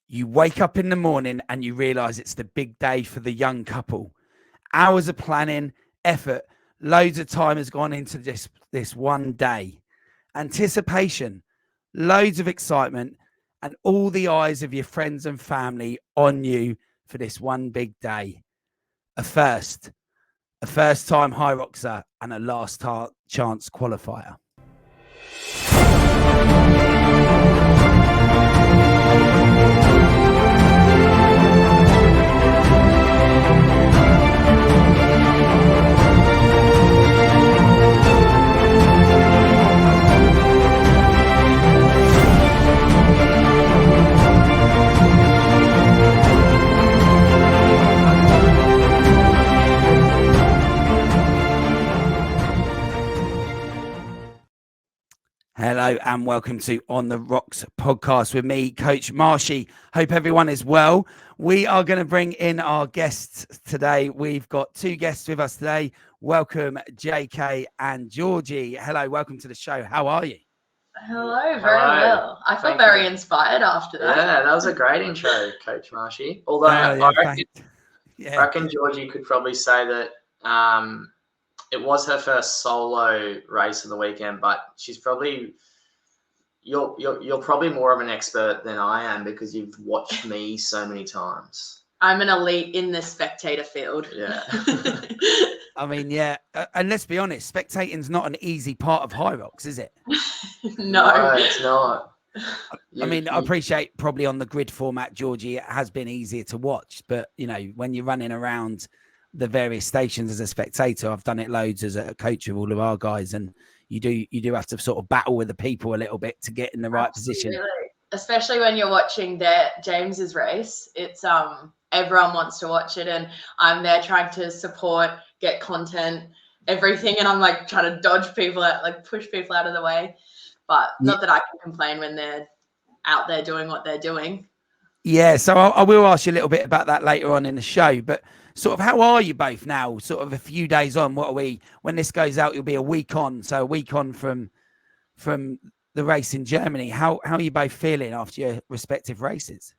You wake up in the morning and you realize it's the big day for the young couple. Hours of planning, effort, loads of time has gone into this one day. Anticipation, loads of excitement, and all the eyes of your friends and family on you for this one big day. A first time Hyroxer and a last chance qualifier. Hello and welcome to On the Rocks podcast with me, Coach Marshy. Hope everyone is well. We are going to bring in our guests today. We've got two guests with us today. Welcome, JK and Georgie. Hello, welcome to the show. How are you? Hello, very well. I feel very inspired after that. Yeah, that was a great intro, Coach Marshy. Although I reckon Georgie could probably say that it was her first solo race of the weekend, but she's probably you're probably more of an expert than I am because you've watched me so many times. I'm an elite in the spectator field. Yeah. I mean, yeah, and let's be honest, spectating's not an easy part of Hyrox, is it? No, it's not. I mean, I appreciate probably on the grid format, Georgie, it has been easier to watch, but you know, when you're running around the various stations as a spectator, I've done it loads as a coach of all of our guys, and you do have to sort of battle with the people a little bit to get in the right position. Especially when you're watching James's race, it's everyone wants to watch it, and I'm there trying to support, get content, everything, and I'm like trying to dodge people out, like push people out of the way. But not that I can complain when they're out there doing what they're doing. Yeah, so I will ask you a little bit about that later on in the show, but sort of how are you both now? Sort of a few days on. What are we? When this goes out, you'll be a week on. So a week on from the race in Germany. How are you both feeling after your respective races?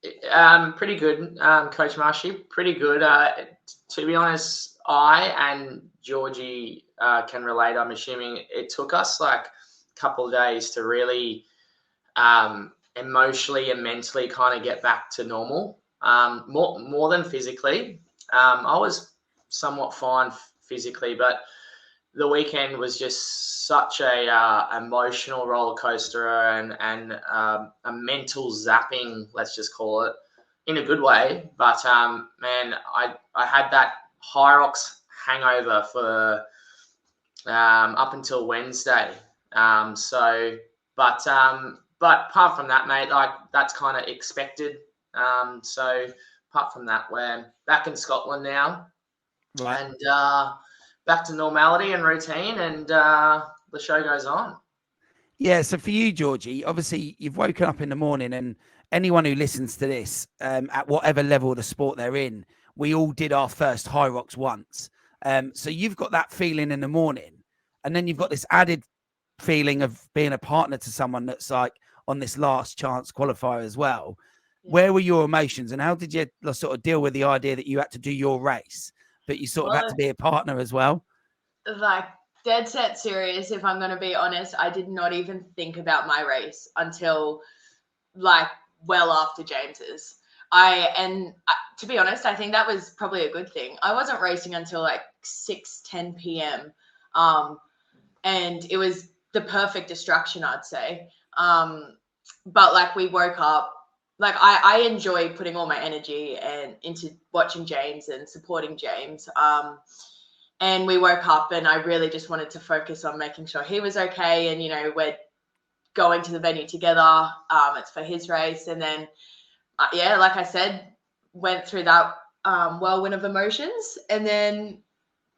Pretty good, Coach Marshy. Pretty good. To be honest, I and Georgie can relate. I'm assuming it took us like a couple of days to really emotionally and mentally kind of get back to normal. More than physically. I was somewhat fine physically, but the weekend was just such a emotional roller coaster and a mental zapping, let's just call it, in a good way. But man, I had that Hyrox hangover for up until Wednesday. But apart from that, mate, like that's kind of expected. So apart from that, we're back in Scotland now, right, and back to normality and routine, and the show goes on. Yeah. So for you, Georgie, obviously you've woken up in the morning, and anyone who listens to this, at whatever level of the sport they're in, we all did our first Hyrox once. So you've got that feeling in the morning, and then you've got this added feeling of being a partner to someone that's like on this last chance qualifier as well. Yeah. Where were your emotions, and how did you sort of deal with the idea that you had to do your race, but you sort of had to be a partner as well? Like dead set serious, if I'm going to be honest, I did not even think about my race until like well after James's. To be honest, I think that was probably a good thing. I wasn't racing until like 6:10 p.m. And it was the perfect distraction, I'd say. But like we woke up, like I enjoy putting all my energy and into watching James and supporting James. And we woke up and I really just wanted to focus on making sure he was okay. And, you know, we're going to the venue together. It's for his race. And then, like I said, went through that whirlwind of emotions. And then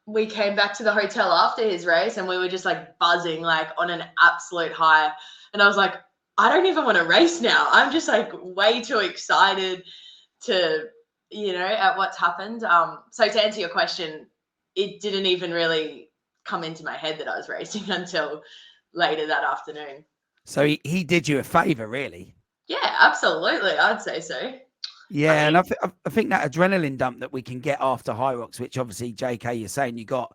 we came back to the hotel after his race and we were just like buzzing, like on an absolute high. And I was like, I don't even want to race now. I'm just like way too excited to, at what's happened. So to answer your question, it didn't even really come into my head that I was racing until later that afternoon. So he did you a favor, really? Yeah, absolutely. I'd say so. Yeah, mean, and I think that adrenaline dump that we can get after Hyrox, which obviously JK you're saying you got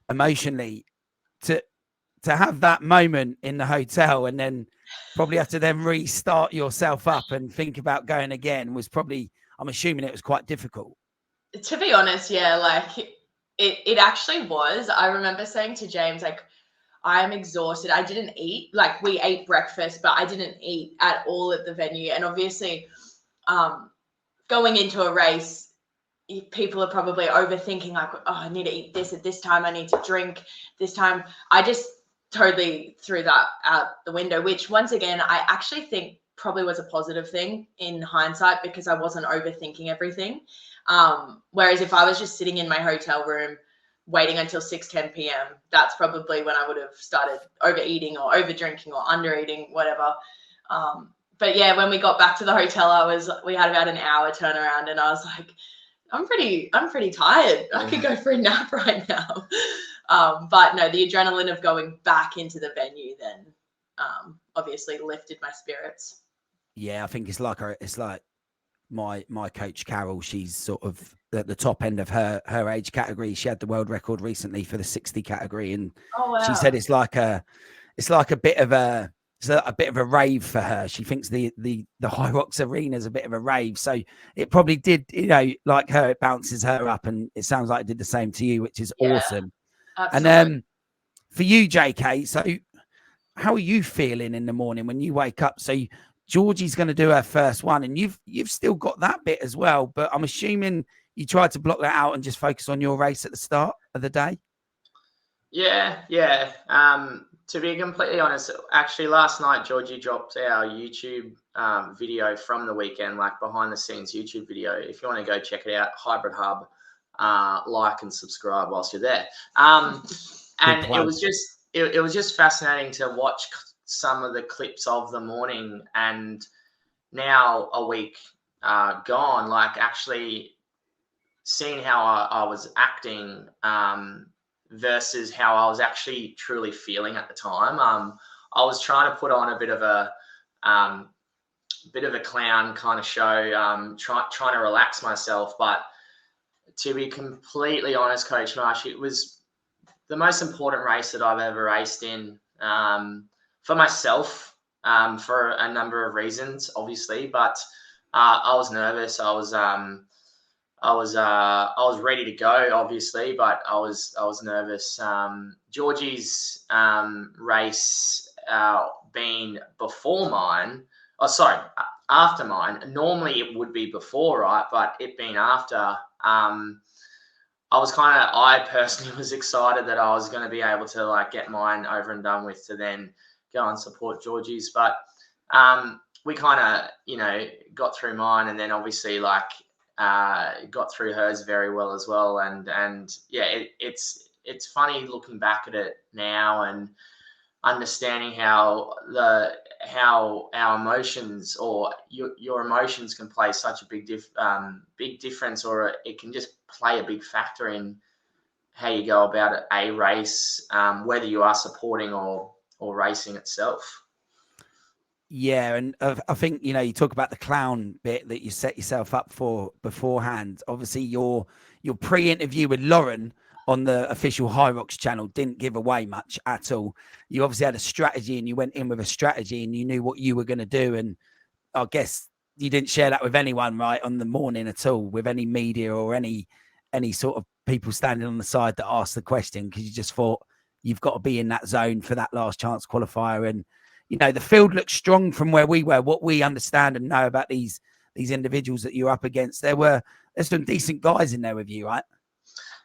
emotionally, to have that moment in the hotel and then probably have to then restart yourself up and think about going again was probably, I'm assuming it was quite difficult. To be honest, yeah, like it actually was. I remember saying to James, like, I'm exhausted. I didn't eat. Like, we ate breakfast, but I didn't eat at all at the venue. And obviously, going into a race, people are probably overthinking, like, oh, I need to eat this at this time. I need to drink this time. I just totally threw that out the window, which once again, I actually think probably was a positive thing in hindsight because I wasn't overthinking everything. Whereas if I was just sitting in my hotel room waiting until 6:10 p.m., that's probably when I would have started overeating or over drinking or under eating, whatever. But yeah, when we got back to the hotel, we had about an hour turnaround, and I was like, I'm pretty tired. I could go for a nap right now. But no, the adrenaline of going back into the venue then obviously lifted my spirits. Yeah, I think it's like my coach Carol. She's sort of at the top end of her age category. She had the world record recently for the 60 category, and Oh wow. she said it's like a bit of a rave for her. She thinks the Hyrox arena is a bit of a rave. So it probably did, like her, it bounces her up, and it sounds like it did the same to you, which is awesome. Absolutely. And for you, JK, so how are you feeling in the morning when you wake up? So Georgie's going to do her first one, and you've still got that bit as well. But I'm assuming you tried to block that out and just focus on your race at the start of the day. Yeah. To be completely honest, actually last night Georgie dropped our YouTube video from the weekend, like behind the scenes YouTube video. If you want to go check it out, Hybrid Hub, like and subscribe whilst you're there. And it was just fascinating to watch some of the clips of the morning, and now a week gone, like actually seeing how I was acting versus how I was actually truly feeling at the time. I was trying to put on a bit of a clown kind of show, trying to relax myself. But to be completely honest, Coach Marsh, it was the most important race that I've ever raced in for myself, for a number of reasons, obviously. But I was nervous. I was ready to go, obviously, but I was nervous. Georgie's race being before mine. Oh, sorry, after mine. Normally it would be before, right? But it being after. I personally was excited that I was going to be able to like get mine over and done with to then go and support Georgie's. But we kind of, got through mine, and then obviously like got through hers very well as well. And yeah, it's funny looking back at it now and understanding how our emotions or your emotions can play such a big difference, or it can just play a big factor in how you go about a race, whether you are supporting or racing itself. Yeah, and I think, you talk about the clown bit that you set yourself up for beforehand. Obviously, your pre-interview with Lauren on the official Hyrox channel didn't give away much at all. You obviously had a strategy, and you went in with a strategy, and you knew what you were going to do. And I guess you didn't share that with anyone, right, on the morning at all, with any media or any sort of people standing on the side that asked the question, because you just thought you've got to be in that zone for that last chance qualifier. And the field looks strong from where we were. What we understand and know about these individuals that you're up against, there's some decent guys in there with you, right?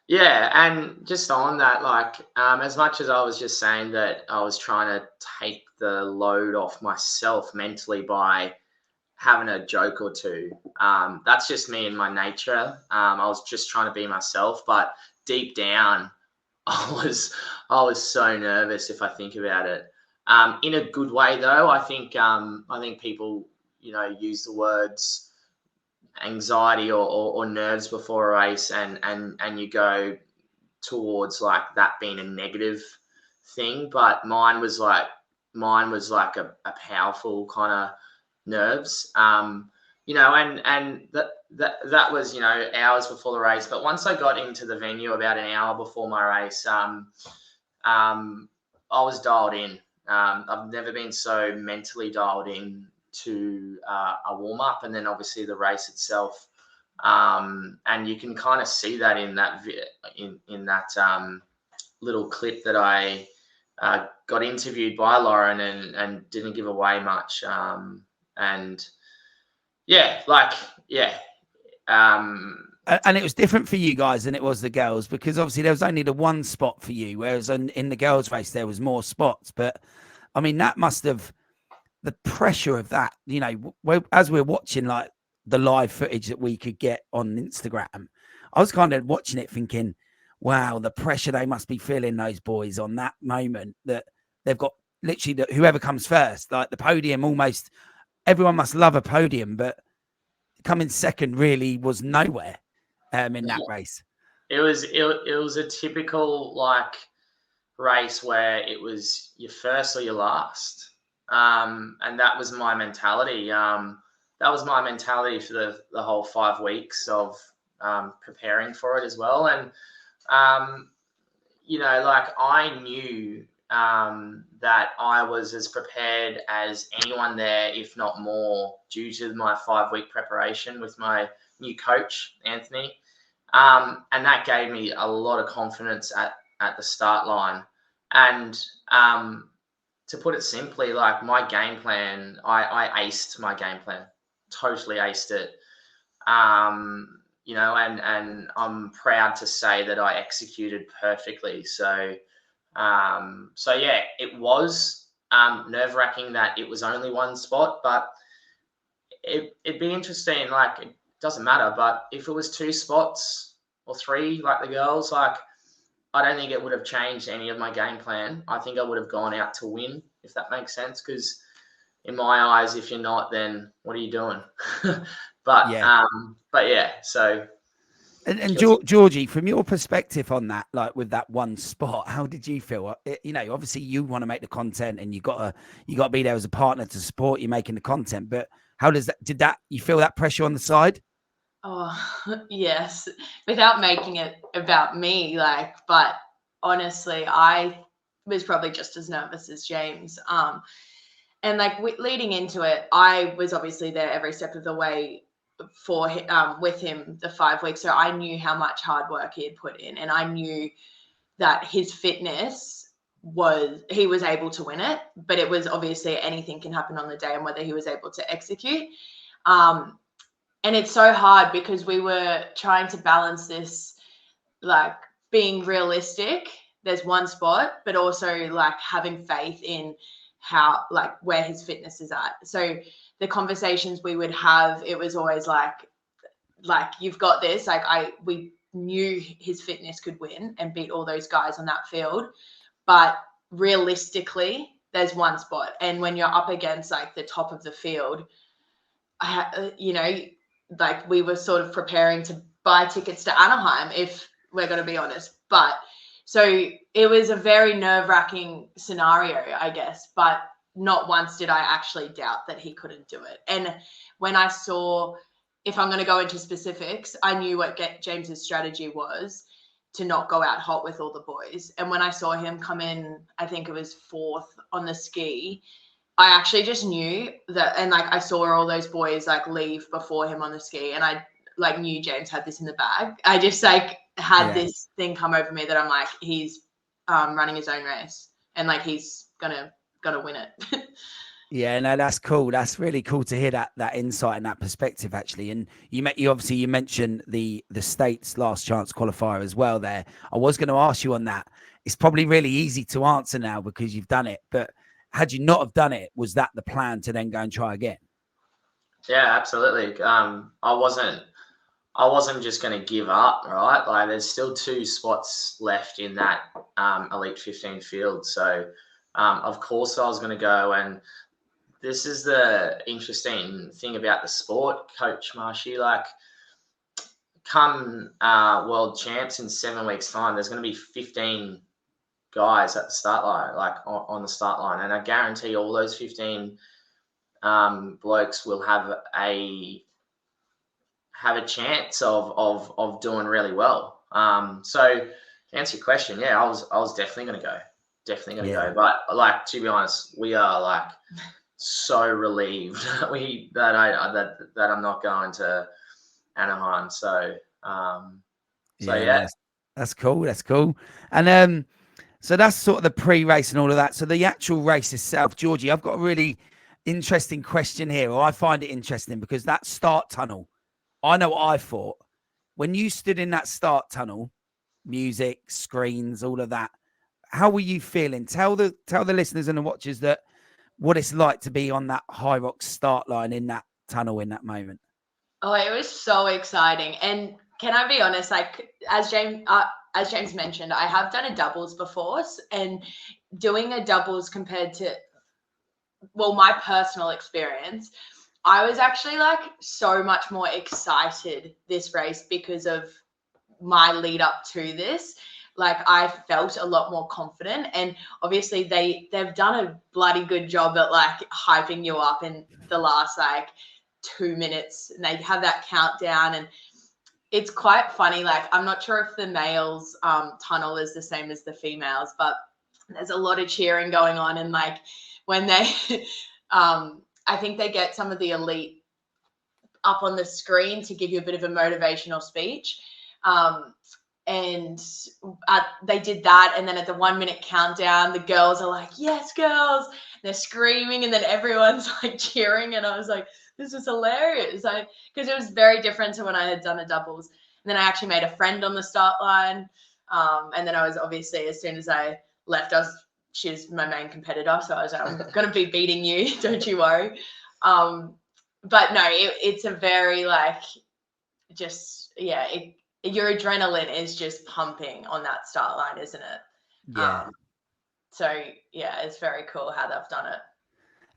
Yeah, and just on that, like, as much as I was just saying that I was trying to take the load off myself mentally by having a joke or two, that's just me and my nature. I was just trying to be myself, but deep down, I was so nervous if I think about it. In a good way, though. I think people, use the words anxiety or nerves before a race, and you go towards like that being a negative thing. But mine was like a powerful kind of nerves. You know, and that was, you know, hours before the race. But once I got into the venue about an hour before my race, I was dialed in. I've never been so mentally dialed in to a warm up, and then obviously the race itself. And you can kind of see that in that in that little clip that I got interviewed by Lauren and didn't give away much. And yeah, like, yeah. And it was different for you guys than it was the girls, because obviously there was only the one spot for you, whereas in the girls' race there was more spots. But I mean, that must have, the pressure of that, you know, as we're watching like the live footage that we could get on Instagram, I was kind of watching it thinking, wow, the pressure they must be feeling, those boys, on that moment, that they've got literally whoever comes first, like the podium, almost everyone must love a podium, but coming second really was nowhere in that race. It was a typical like race where it was your first or your last, and that was my mentality. That was my mentality for the whole 5 weeks of preparing for it as well. And you know, like, I knew that I was as prepared as anyone there, if not more, due to my 5-week preparation with my new coach, Anthony. And that gave me a lot of confidence at the start line. And to put it simply, like, my game plan, I aced my game plan, totally aced it. You know, and I'm proud to say that I executed perfectly. So yeah, it was nerve-wracking that it was only one spot, but it'd be interesting. Like, it doesn't matter, but if it was 2 spots or 3, like the girls, like, I don't think it would have changed any of my game plan. I think I would have gone out to win, if that makes sense. Because in my eyes, if you're not, then what are you doing? But yeah, so. And Georgie, from your perspective on that, like with that one spot, how did you feel? You know, obviously you want to make the content, and you got to be there as a partner to support you making the content. But how did you feel that pressure on the side? Oh, yes, without making it about me, like, but honestly, I was probably just as nervous as James. And like leading into it, I was obviously there every step of the way for with him the 5 weeks, so I knew how much hard work he had put in, and I knew that his fitness he was able to win it, but it was obviously anything can happen on the day and whether he was able to execute. And it's so hard because we were trying to balance this, like, being realistic. There's one spot, but also like having faith in how, like, where his fitness is at. So the conversations we would have, it was always like you've got this. Like, we knew his fitness could win and beat all those guys on that field, but realistically, there's one spot. And when you're up against like the top of the field, you know, like, we were sort of preparing to buy tickets to Anaheim, if we're going to be honest. But so it was a very nerve-wracking scenario, I guess, but not once did I actually doubt that he couldn't do it. And when I saw, if I'm going to go into specifics, I knew what James's strategy was, to not go out hot with all the boys. And when I saw him come in, I think it was 4th on the ski, I actually just knew that, and like I saw all those boys like leave before him on the ski, and I like knew James had this in the bag. I just like had this thing come over me that I'm like, he's running his own race, and like he's gonna win it. Yeah, no, that's cool. That's really cool to hear that insight and that perspective, actually. And you obviously mentioned the States last chance qualifier as well there. I was going to ask you on that. It's probably really easy to answer now because you've done it, but had you not have done it, was that the plan to then go and try again? Yeah, absolutely. I wasn't just going to give up, right? Like, there's still 2 spots left in that Elite 15 field. So, of course, I was going to go. And this is the interesting thing about the sport, Coach Marshy. Like, come World Champs in 7 weeks' time, there's going to be 15 guys at the start line, like on the start line. And I guarantee all those 15 blokes will have a chance of doing really well. So to answer your question, yeah, I was definitely going to go. Definitely going to go. But like, to be honest, we are like so relieved that I'm not going to Anaheim. So yeah. That's cool. That's cool. And so that's sort of the pre-race and all of that. So the actual race itself, Georgie, I've got a really interesting question here, or I find it interesting because that start tunnel, I know what I thought when you stood in that start tunnel, music, screens, all of that. How were you feeling? Tell the listeners and the watchers that what it's like to be on that Hyrox start line in that tunnel in that moment. Oh, it was so exciting. And can I be honest? Like as James mentioned, I have done a doubles before, and doing a doubles compared to, well, my personal experience, I was actually like so much more excited this race because of my lead up to this. Like I felt a lot more confident, and obviously they've done a bloody good job at like hyping you up in the last like 2 minutes, and they have that countdown, and it's quite funny. Like I'm not sure if the males tunnel is the same as the females, but there's a lot of cheering going on, and like when they I think they get some of the elite up on the screen to give you a bit of a motivational speech. And they did that, and then at the 1 minute countdown, the girls are like, "Yes, girls!" And they're screaming, and then everyone's like cheering, and I was like, "This is hilarious!" Because it was very different to when I had done a doubles. And then I actually made a friend on the start line, and then I was obviously, as soon as I left, she was my main competitor, so I was like, "I'm gonna be beating you, don't you worry." But no, it's a very like, just your adrenaline is just pumping on that start line, isn't it? Yeah. So yeah, it's very cool how they've done it.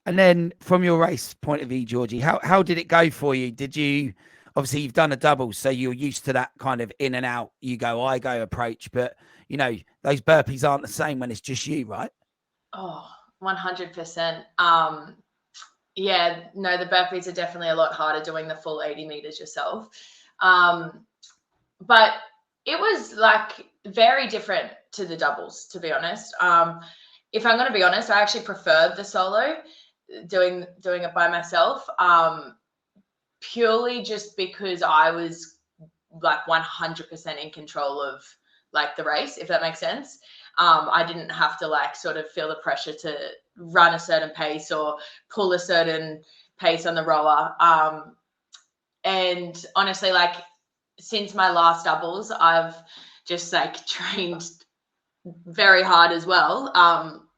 And then from your race point of view, Georgie, how did it go for you? Did you, obviously you've done a double, so you're used to that kind of in and out, you go, I go approach, but you know, those burpees aren't the same when it's just you, right? Oh, 100%. Yeah, no, the burpees are definitely a lot harder doing the full 80 meters yourself. But it was like very different to the doubles, to be honest. If I'm going to be honest, I actually preferred the solo, doing it by myself, purely just because I was like 100% in control of like the race, if that makes sense. I didn't have to like sort of feel the pressure to run a certain pace or pull a certain pace on the rower. And honestly, like since my last doubles, I've just like trained very hard as well.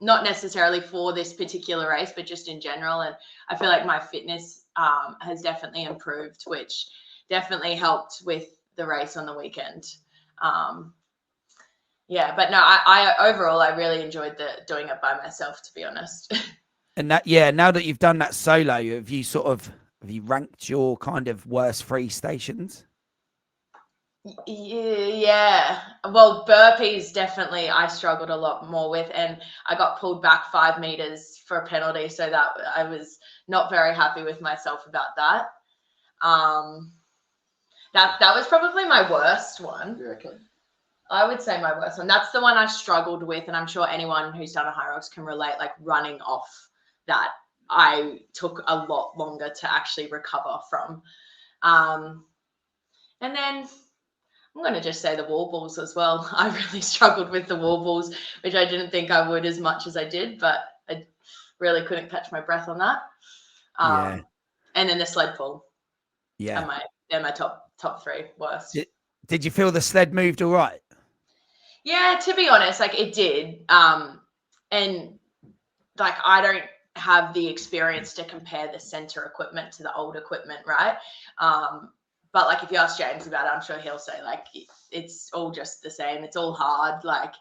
Not necessarily for this particular race, but just in general. And I feel like my fitness has definitely improved, which definitely helped with the race on the weekend. Yeah, but no, I overall, I really enjoyed doing it by myself, to be honest. And that, yeah, now that you've done that solo, have you ranked your kind of worst free stations? Yeah. Well, burpees definitely I struggled a lot more with, and I got pulled back 5 meters for a penalty, so that I was not very happy with myself about that. That was probably my worst one. You reckon? I would say my worst one. That's the one I struggled with, and I'm sure anyone who's done a Hyrox can relate. Like running off that, I took a lot longer to actually recover from. And then I'm going to just say the wall balls as well. I really struggled with the wall balls, which I didn't think I would as much as I did, but I really couldn't catch my breath on that. Yeah. And then the sled pull. Yeah. They're my top 3 worst. Did you feel the sled moved all right? Yeah, to be honest, like it did. And like I don't have the experience to compare the center equipment to the old equipment, right? But like if you ask James about it, I'm sure he'll say like it's all just the same. It's all hard. Like,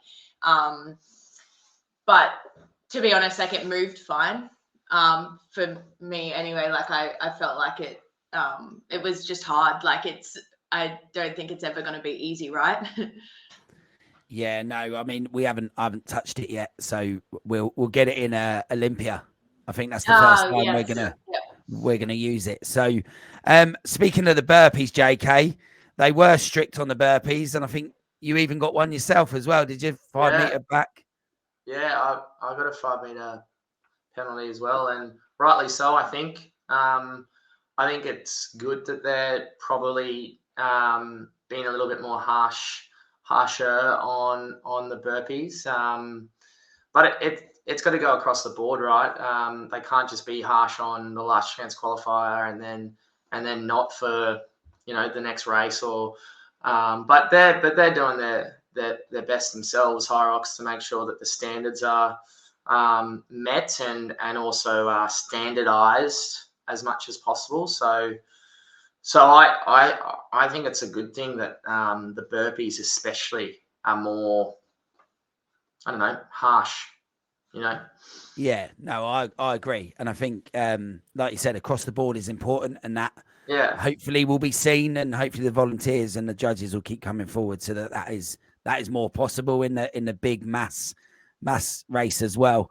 but to be honest, like it moved fine. For me anyway, like I felt like it was just hard. Like I don't think it's ever going to be easy, right? Yeah, no, I mean I haven't touched it yet, so we'll get it in Olympia. I think that's the first time yes. we're gonna. Yep. we're going to use it. So, speaking of the burpees, JK, they were strict on the burpees, and I think you even got one yourself as well. Did you? 5 meter back? Yeah, I got a 5 meter penalty as well, and rightly so. I think. I think it's good that they're probably being a little bit more harsher on the burpees. But it's got to go across the board, right? They can't just be harsh on the last chance qualifier and then not for the next race or. But they're doing their best themselves, Hyrox, to make sure that the standards are met and also standardized as much as possible. So I think it's a good thing that the burpees especially are more, I don't know, harsh, Yeah, no, I agree. And I think, like you said, across the board is important, and that hopefully will be seen, and hopefully the volunteers and the judges will keep coming forward so that is more possible in the big mass race as well.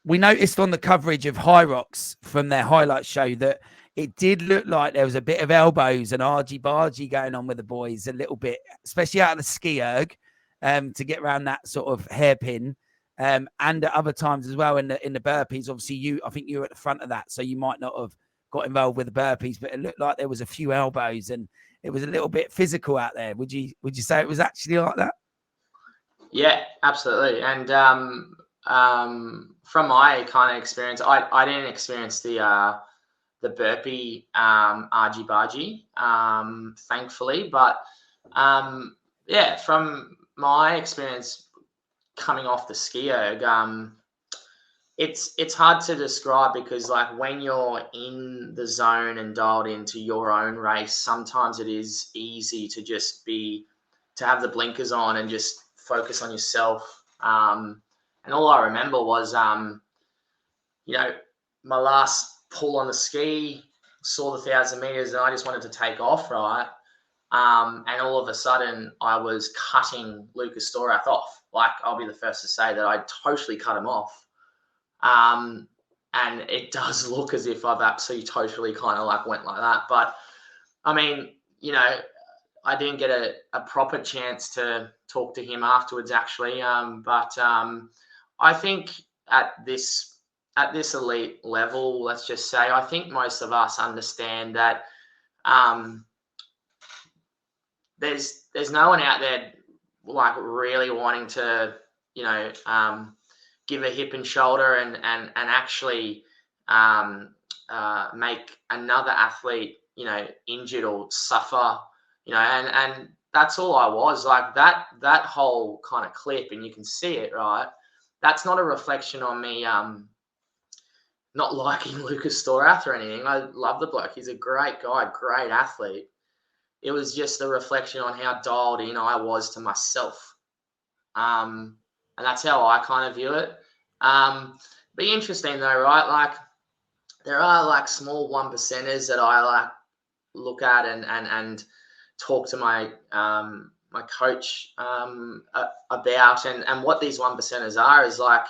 We noticed on the coverage of Hyrox from their highlight show that it did look like there was a bit of elbows and argy-bargy going on with the boys a little bit, especially out of the ski erg, to get around that sort of hairpin. And at other times as well in the burpees. Obviously, I think you were at the front of that, so you might not have got involved with the burpees, but it looked like there was a few elbows and it was a little bit physical out there. Would you say it was actually like that? Yeah, absolutely. And from my kind of experience, I didn't experience the burpee argy-bargy, thankfully. But from my experience coming off the ski erg, it's hard to describe because like when you're in the zone and dialed into your own race, sometimes it is easy to have the blinkers on and just focus on yourself. And all I remember was, my last pull on the ski, saw the 1,000 meters and I just wanted to take off, right? And all of a sudden I was cutting Lucas Storath off. Like, I'll be the first to say that I totally cut him off. And it does look as if I've absolutely totally kind of like went like that. But I mean, I didn't get a proper chance to talk to him afterwards, actually. But I think at this elite level, let's just say, I think most of us understand that there's no one out there like really wanting to, give a hip and shoulder and actually make another athlete, injured or suffer, and that's all I was like. That whole kind of clip, and you can see it, right? That's not a reflection on me not liking Lucas Storath or anything. I love the bloke. He's a great guy, great athlete. It was just a reflection on how dialed in I was to myself. And that's how I kind of view it. Be interesting though, right? Like there are like small 1%ers that I like look at and talk to my my coach about, and what these 1%ers are is like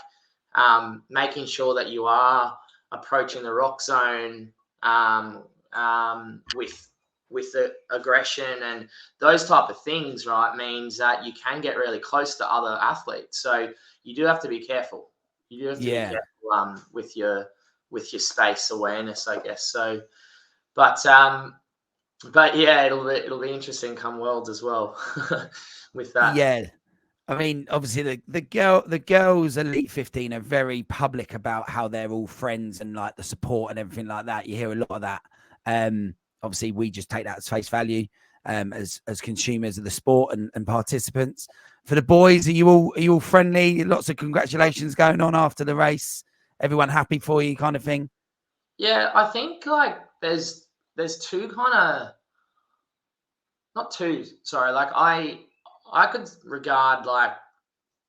making sure that you are approaching the rock zone with the aggression and those type of things, right, means that you can get really close to other athletes. So you do have to be careful. You do have to be careful with your space awareness, I guess. So, but yeah, it'll be interesting come Worlds as well with that. Yeah. I mean, obviously the girls Elite 15 are very public about how they're all friends and like the support and everything like that. You hear a lot of that. Obviously, we just take that as face value as consumers of the sport and participants. For the boys, are you all friendly? Lots of congratulations going on after the race. Everyone happy for you, kind of thing. Yeah, I think like there's two kind of, not two. Sorry, like I could regard like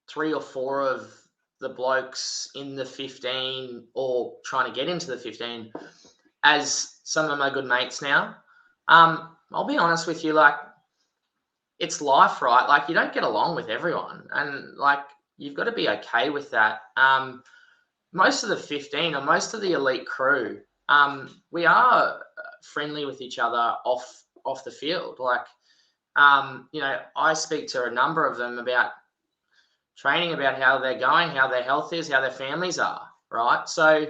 3 or 4 of the blokes in the 15 or trying to get into the 15 as some of my good mates now. I'll be honest with you, like it's life, right? Like you don't get along with everyone, and like you've got to be okay with that. most of the 15 or most of the elite crew, we are friendly with each other off the field. Like, I speak to a number of them about training, about how they're going, how their health is, how their families are, right? So at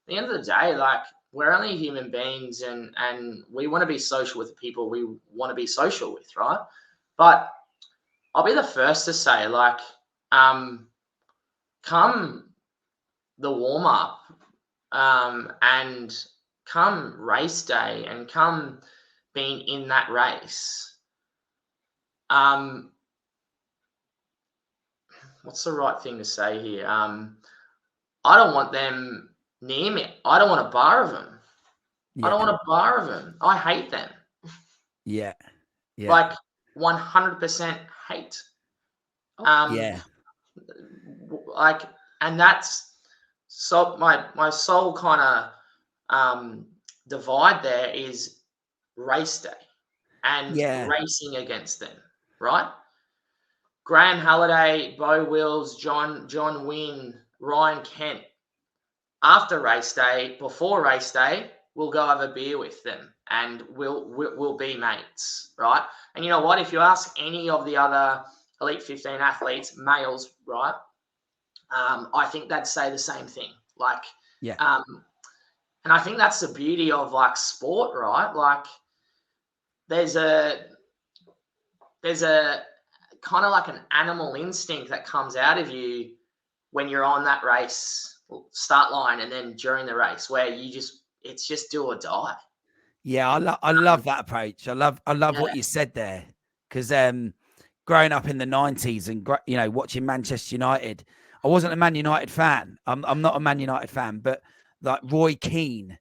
the end of the day, like, we're only human beings, and we want to be social with the people we want to be social with, right? But I'll be the first to say, like, come the warm up, and come race day, and come being in that race. What's the right thing to say here? I don't want them near me. I don't want a bar of them. Yeah. I don't want a bar of them. I hate them. Yeah. Yeah. Like 100% hate. Yeah. Like, and that's so my sole kind of divide there is race day and racing against them, right? Graham Halliday, Bo Wills, John Wynn, Ryan Kent. After race day, before race day, we'll go have a beer with them, and we'll be mates, right? And you know what? If you ask any of the other Elite 15 athletes, males, right, I think they'd say the same thing. Like, and I think that's the beauty of, like, sport, right? Like, there's a kind of like an animal instinct that comes out of you when you're on that race start line, and then during the race, where it's just do or die. Yeah, I love that approach. I love what you said there, because growing up in the 90s and watching Manchester United, I wasn't a Man United fan. I'm not a Man United fan, but like Roy Keane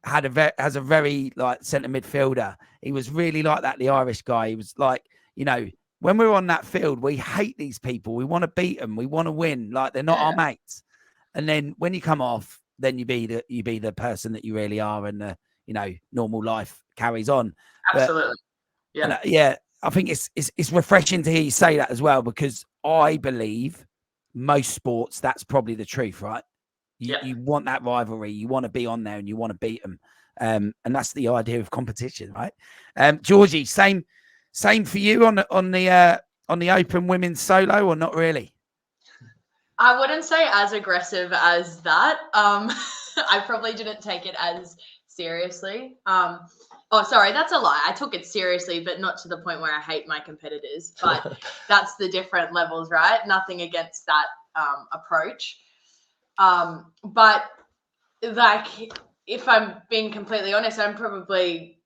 has a very like centre midfielder. He was really like that, the Irish guy. He was like, when we're on that field, we hate these people. We want to beat them. We want to win. Like, they're not our mates. And then when you come off, then you be the person that you really are, and the normal life carries on. Absolutely. But, I think it's refreshing to hear you say that as well, because I believe most sports, that's probably the truth, right? You want that rivalry, you want to be on there, and you want to beat them, and that's the idea of competition, right? Georgie, same for you on the open women's solo, or not really? I wouldn't say as aggressive as that. I probably didn't take it as seriously. Oh, sorry, that's a lie. I took it seriously, but not to the point where I hate my competitors. But that's the different levels, right? Nothing against that approach. But like, if I'm being completely honest, I'm probably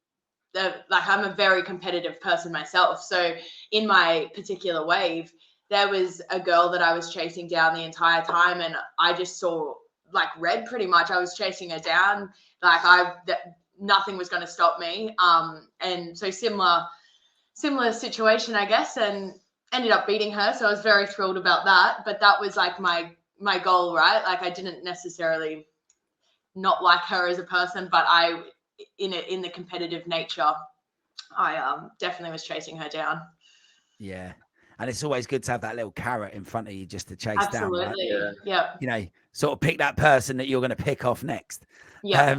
I'm a very competitive person myself. So in my particular wave, there was a girl that I was chasing down the entire time, and I just saw like red pretty much. I was chasing her down. Like, nothing was going to stop me. And so similar situation, I guess, and ended up beating her. So I was very thrilled about that. But that was like my goal, right? Like, I didn't necessarily not like her as a person, but in the competitive nature, I definitely was chasing her down. Yeah. And it's always good to have that little carrot in front of you just to chase down, right? Yeah. Sort of pick that person that you're going to pick off next. Yeah.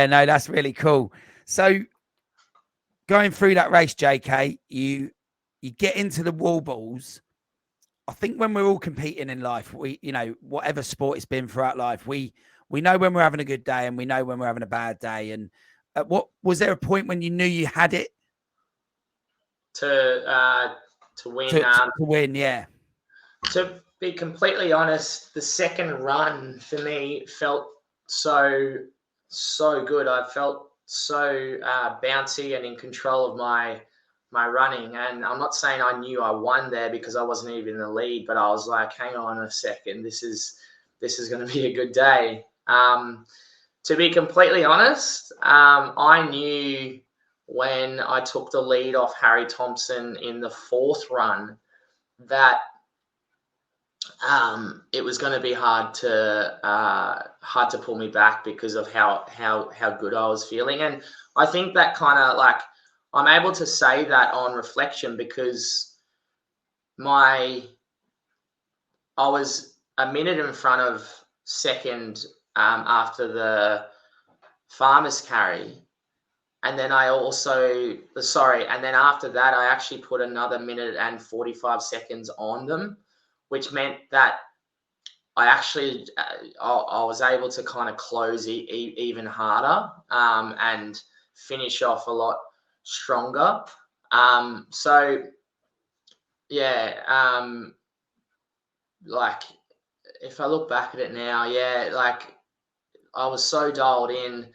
No, that's really cool. So going through that race, JK, you get into the wall balls. I think when we're all competing in life, we, whatever sport it's been throughout life, we know when we're having a good day, and we know when we're having a bad day. And what was there a point when you knew you had it to win? To win, yeah. To be completely honest, the second run for me felt so good. I felt so bouncy and in control of my running. And I'm not saying I knew I won there, because I wasn't even in the lead, but I was like, hang on a second, this is going to be a good day. To be completely honest, I knew when I took the lead off Harry Thompson in the fourth run that it was going to be hard to pull me back, because of how good I was feeling. And I think that kind of, like, I'm able to say that on reflection, because I was a minute in front of second after the farmer's carry. And then and then after that, I actually put another minute and 45 seconds on them, which meant that I actually, I was able to kind of close even harder and finish off a lot stronger. So yeah, like if I look back at it now, yeah, like I was so dialed in,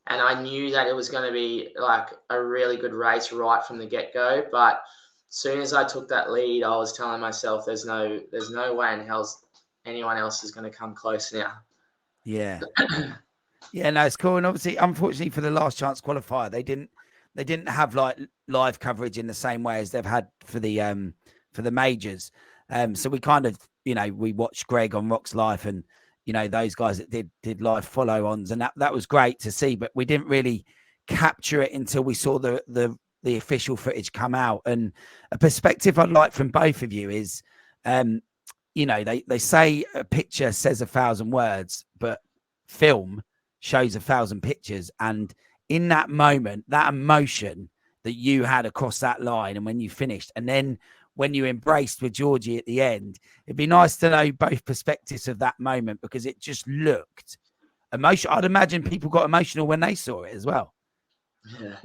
and I knew that it was going to be like a really good race right from the get-go. But as soon as I took that lead, I was telling myself, there's no way in hell anyone else is going to come close now. Yeah. Yeah, no, it's cool. And obviously, unfortunately for the last chance qualifier, they didn't have like live coverage in the same way as they've had for the majors. So we kind of, we watched Greg on Rock's Life and, those guys that did live follow-ons, and that was great to see, but we didn't really capture it until we saw the official footage come out. And a perspective I'd like from both of you is, they say a picture says 1,000 words, but film shows 1,000 pictures. And in that moment, that emotion that you had across that line, and when you finished, and then when you embraced with Georgie at the end, it'd be nice to know both perspectives of that moment, because it just looked emotional. I'd imagine people got emotional when they saw it as well. Yeah.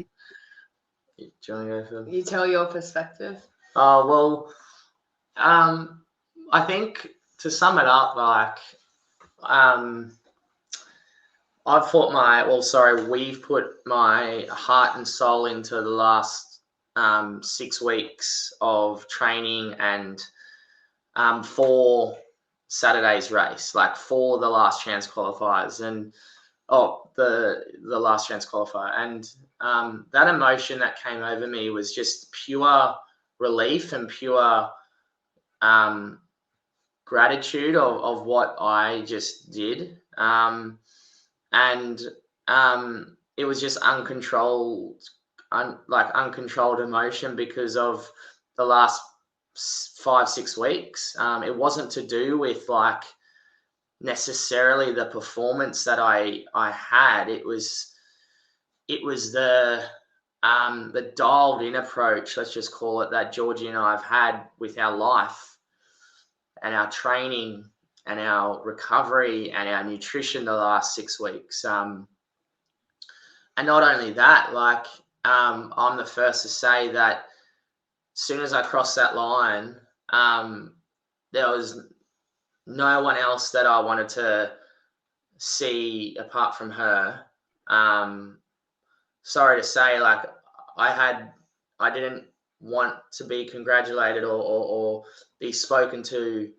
Do you want to go for You tell your perspective. Oh, well, I think to sum it up, like, we've put my heart and soul into the last 6 weeks of training and for Saturday's race, like for the last chance qualifiers and the last chance qualifier. And that emotion that came over me was just pure relief and pure gratitude of what I just did. And it was just uncontrolled emotion because of the last 5-6 weeks. It wasn't to do with like necessarily the performance that I had. It was the dialed in approach, let's just call it, that Georgie and I have had with our life and our training and our recovery and our nutrition the last 6 weeks. And not only that, like, I'm the first to say that as soon as I crossed that line, there was no one else that I wanted to see apart from her. Sorry to say, like, I didn't want to be congratulated or be spoken to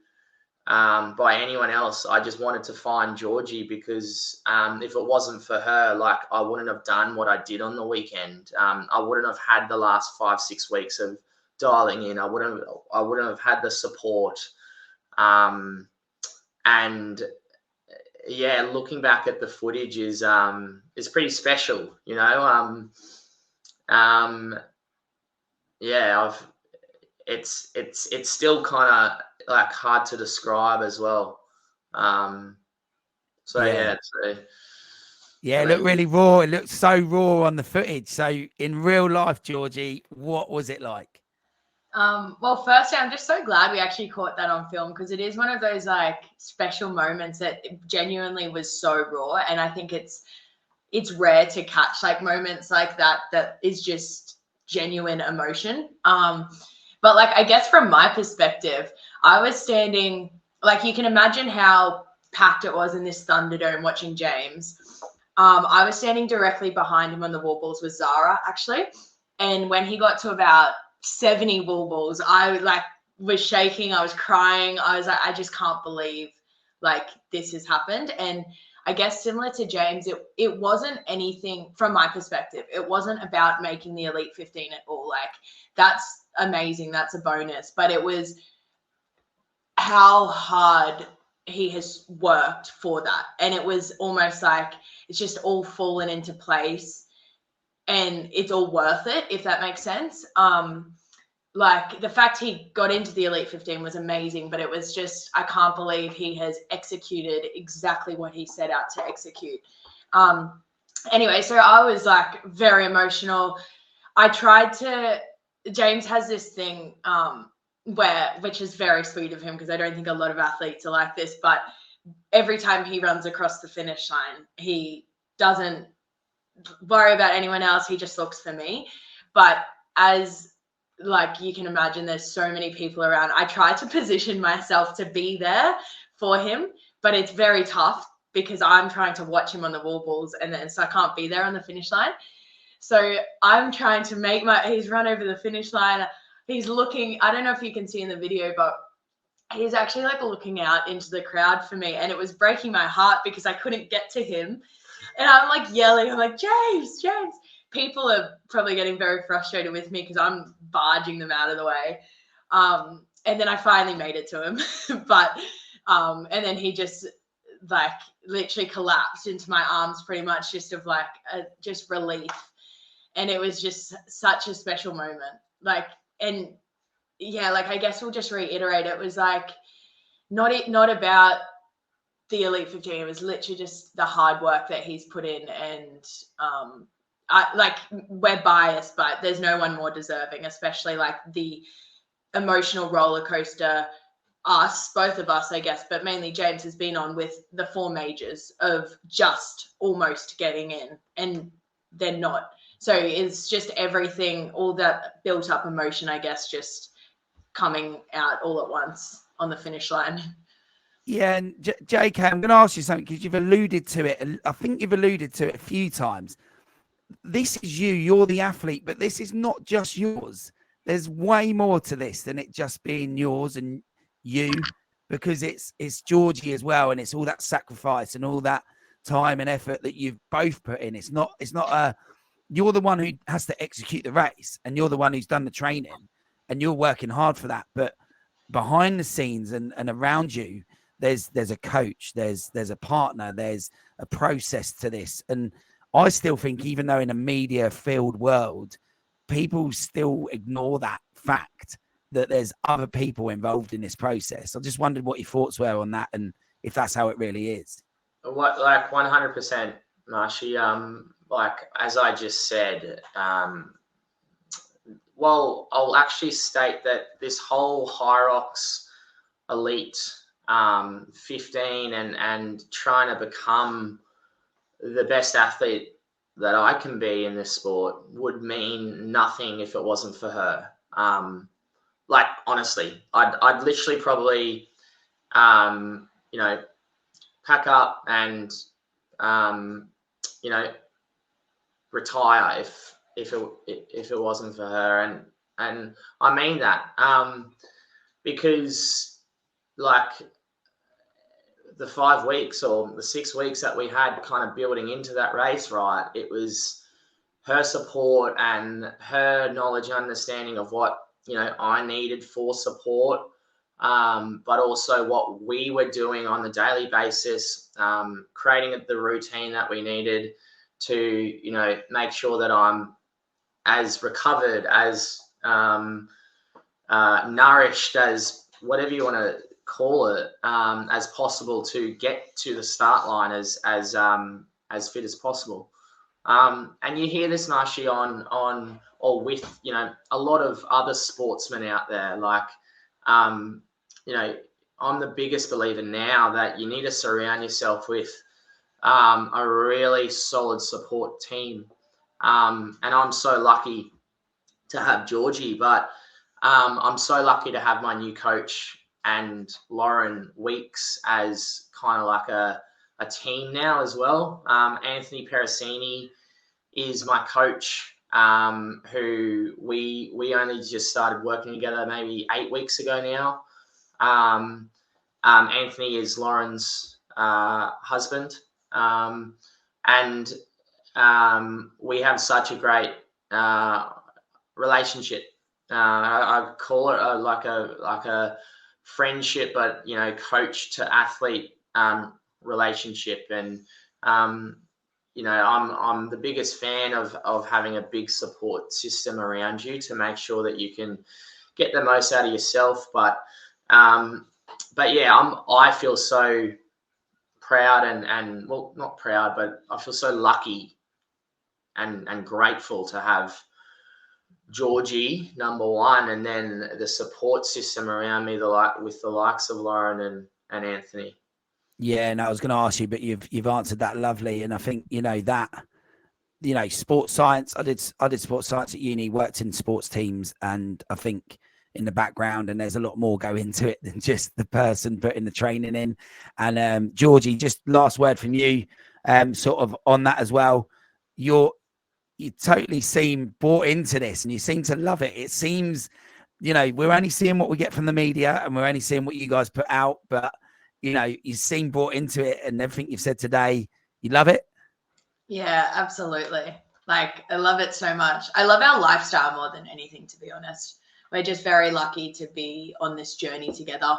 by anyone else. I just wanted to find Georgie, because if it wasn't for her, like, I wouldn't have done what I did on the weekend. I wouldn't have had the last 5-6 weeks of dialing in. I wouldn't have had the support. And yeah, looking back at the footage is pretty special, yeah. It's still kind of like hard to describe as well. Yeah, it looked really raw. It looked so raw on the footage. So in real life, Georgie, what was it like? Well, firstly, I'm just so glad we actually caught that on film, because it is one of those like special moments that genuinely was so raw. And I think it's rare to catch like moments like that is just genuine emotion. But like, I guess from my perspective, I was standing, like, you can imagine how packed it was in this Thunderdome watching James. I was standing directly behind him on the wall balls with Zara, actually. And when he got to about 70 wall balls, I like was shaking. I was crying. I was like, I just can't believe like this has happened. And I guess similar to James, it wasn't anything from my perspective. It wasn't about making the Elite 15 at all. Like, that's amazing. That's a bonus. But it was how hard he has worked for that. And it was almost like it's just all fallen into place and it's all worth it, if that makes sense. like the fact he got into the Elite 15 was amazing, but it was just, I can't believe he has executed exactly what he set out to execute. Anyway, so I was like very emotional. I tried to, James has this thing which is very sweet of him, because I don't think a lot of athletes are like this, but every time he runs across the finish line, he doesn't worry about anyone else. He just looks for me. But as like you can imagine, there's so many people around. I try to position myself to be there for him, but it's very tough because I'm trying to watch him on the wall balls, and then so I can't be there on the finish line. So I'm trying to make he's run over the finish line. He's looking, I don't know if you can see in the video, but he's actually like looking out into the crowd for me, and it was breaking my heart because I couldn't get to him. And I'm like yelling, I'm like, James. People are probably getting very frustrated with me because I'm barging them out of the way. And then I finally made it to him. But, and then he just like literally collapsed into my arms pretty much, just of like, just relief. And it was just such a special moment. Like, and yeah, like, I guess we'll just reiterate, it was like, not about the Elite 15, it was literally just the hard work that he's put in. And like, we're biased, but there's no one more deserving, especially like the emotional roller coaster both of us, I guess, but mainly James has been on with the 4 majors of just almost getting in, and they're not. So it's just everything, all that built up emotion, I guess, just coming out all at once on the finish line. Yeah, and JK, I'm going to ask you something, because you've alluded to it. I think you've alluded to it a few times. This is you're the athlete, but this is not just yours. There's way more to this than it just being yours and you, because it's Georgie as well, and it's all that sacrifice and all that time and effort that you've both put in. It's not you're the one who has to execute the race, and you're the one who's done the training, and you're working hard for that. But behind the scenes and around you, there's a coach, there's a partner, there's a process to this. And I still think, even though in a media-filled world, people still ignore that fact that there's other people involved in this process. I just wondered what your thoughts were on that, and if that's how it really is. What, like 100%, Marshy. Like, as I just said, well, I'll actually state that this whole Hyrox Elite 15 and trying to become the best athlete that I can be in this sport would mean nothing if it wasn't for her. Like, honestly, I'd literally probably, you know, pack up and, you know, retire if it wasn't for her. And I mean that, because like the 5 weeks or the 6 weeks that we had kind of building into that race, right? It was her support and her knowledge and understanding of what, you know, I needed for support, but also what we were doing on the daily basis, creating the routine that we needed to, you know, make sure that I'm as recovered, as nourished, as whatever you want to call it, as possible to get to the start line as fit as possible. And you hear this, Nashi, on or with, you know, a lot of other sportsmen out there. Like, you know, I'm the biggest believer now that you need to surround yourself with a really solid support team. And I'm so lucky to have Georgie, but I'm so lucky to have my new coach and Lauren Weeks as kind of like a team now as well. Anthony Pericini is my coach, who we only just started working together maybe 8 weeks ago now. Anthony is Lauren's husband, and we have such a great relationship. I call it like a friendship, but, you know, coach to athlete relationship. And you know, I'm the biggest fan of having a big support system around you to make sure that you can get the most out of yourself. But yeah, I feel so proud and well, not proud, but I feel so lucky and grateful to have Georgie number one, and then the support system around me, with the likes of Lauren and Anthony. Yeah, and I was going to ask you, but you've answered that lovely, and I think sports science. I did sports science at uni, worked in sports teams, and I think in the background, and there's a lot more go into it than just the person putting the training in. And Georgie, just last word from you, sort of on that as well. You totally seem bought into this, and you seem to love it. It seems, we're only seeing what we get from the media, and we're only seeing what you guys put out, but you seem bought into it, and everything you've said today, you love it. Yeah, absolutely. Like, I love it so much. I love our lifestyle more than anything, to be honest. We're just very lucky to be on this journey together.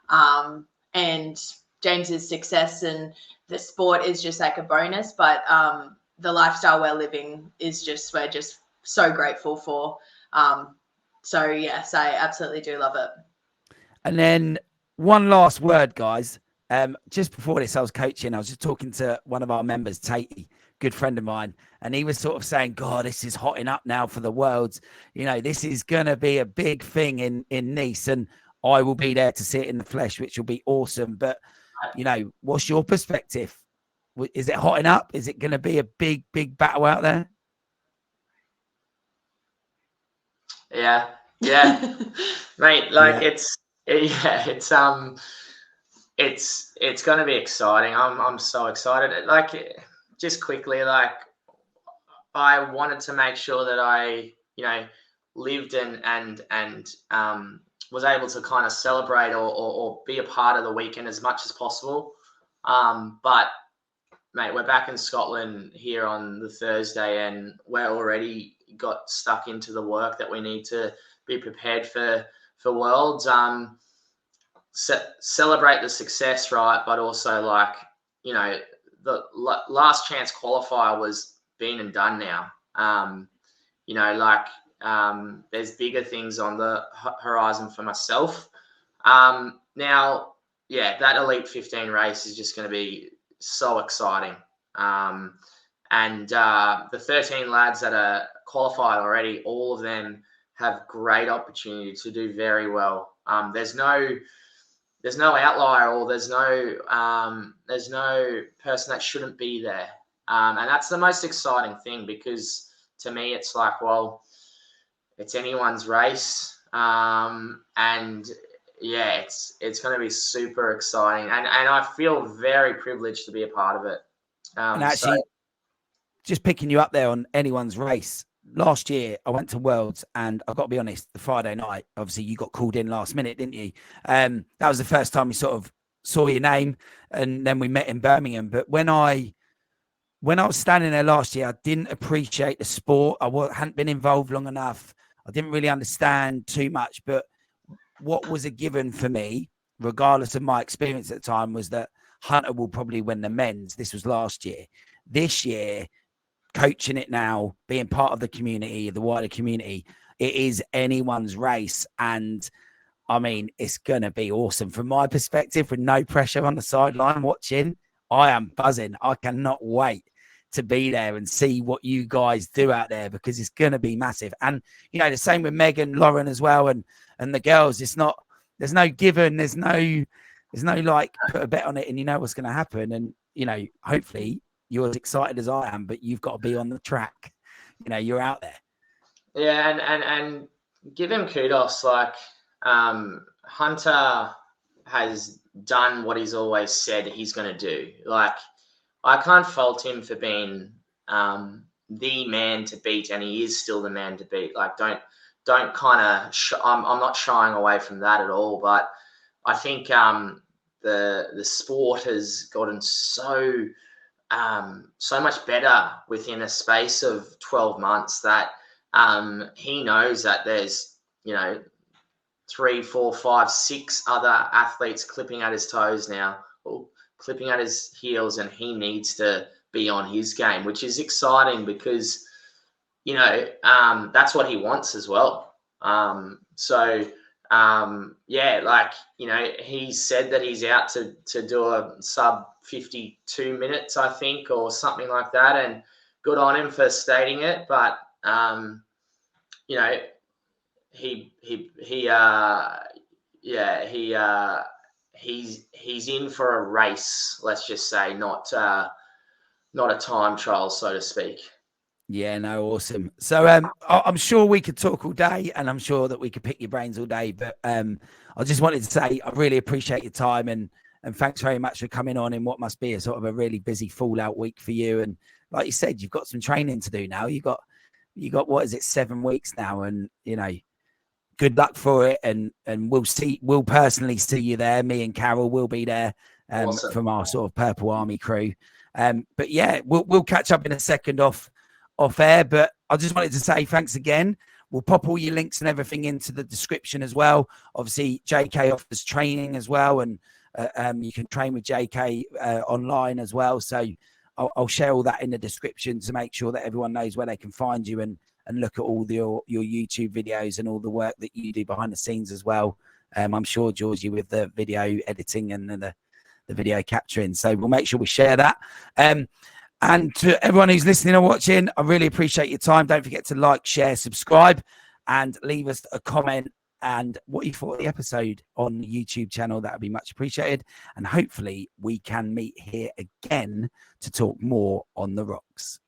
And James's success and the sport is just like a bonus, but the lifestyle we're living is we're just so grateful for. So yes, I absolutely do love it. And then one last word, guys. Just before this, I was coaching. I was just talking to one of our members, Tatey, good friend of mine, and he was sort of saying, God, this is hotting up now for the Worlds. This is going to be a big thing in Nice, and I will be there to see it in the flesh, which will be awesome. But, what's your perspective? Is it hotting up? Is it going to be a big, big battle out there? Yeah, mate. Like it's going to be exciting. I'm so excited. Like, just quickly, like, I wanted to make sure that I, lived and was able to kind of celebrate or be a part of the weekend as much as possible. But mate, we're back in Scotland here on the Thursday, and we're already got stuck into the work that we need to be prepared for Worlds. Celebrate the success, right? But also, like, the last chance qualifier was been and done now. There's bigger things on the horizon for myself. Now, yeah, that Elite 15 race is just going to be so exciting. And the 13 lads that are qualified already, all of them have great opportunity to do very well. There's no outlier, or there's no person that shouldn't be there. And that's the most exciting thing, because to me, it's like, well, it's anyone's race. And yeah, it's going to be super exciting. And I feel very privileged to be a part of it. And actually, just picking you up there on anyone's race, last year I went to Worlds, and I've got to be honest, the Friday night, obviously you got called in last minute, didn't you? That was the first time we sort of saw your name, and then we met in Birmingham. But when I was standing there last year, I didn't appreciate the sport. I hadn't been involved long enough. I didn't really understand too much. But what was a given for me, regardless of my experience at the time, was that Hunter will probably win the men's. This was last year. This year, coaching it now, being part of the community, the wider community, it is anyone's race. And I mean, it's going to be awesome from my perspective, with no pressure on the sideline watching. I am buzzing. I cannot wait to be there and see what you guys do out there, because it's going to be massive. And, the same with Megan, Lauren as well. And the girls, there's no given. There's no like put a bet on it and you know what's going to happen. And, hopefully you're as excited as I am, but you've got to be on the track. You're out there. Yeah. And give him kudos. Like, Hunter has done what he's always said he's going to do. Like, I can't fault him for being the man to beat, and he is still the man to beat. Like, don't kind of. I'm not shying away from that at all. But I think the sport has gotten so much better within a space of 12 months that he knows that there's 3, 4, 5, 6 other athletes clipping at his toes now, or clipping at his heels, and he needs to be on his game, which is exciting because, that's what he wants as well. So yeah, like, you know, he said that he's out to do a sub 52 minutes, I think, or something like that, and good on him for stating it. But you know, he's in for a race, let's just say, not a time trial, so to speak. Yeah, no, awesome. So I'm sure we could talk all day, and I'm sure that we could pick your brains all day. But I just wanted to say I really appreciate your time, and thanks very much for coming on in what must be a sort of a really busy fallout week for you. And like you said, you've got some training to do now. You got what is it, 7 weeks now, and you know, good luck for it. And we'll personally see you there. Me and Carol will be there Awesome. from our sort of Purple Army crew. But yeah, we'll catch up in a second off air, but I just wanted to say thanks again. We'll pop all your links and everything into the description as well. Obviously, JK offers training as well, and you can train with JK online as well. So I'll share all that in the description to make sure that everyone knows where they can find you and look at all your YouTube videos and all the work that you do behind the scenes as well. I'm sure, Georgie, with the video editing and the video capturing. So we'll make sure we share that. And to everyone who's listening or watching, I really appreciate your time. Don't forget to like, share, subscribe, and leave us a comment and what you thought of the episode on the YouTube channel. That would be much appreciated. And hopefully we can meet here again to talk more on the rocks.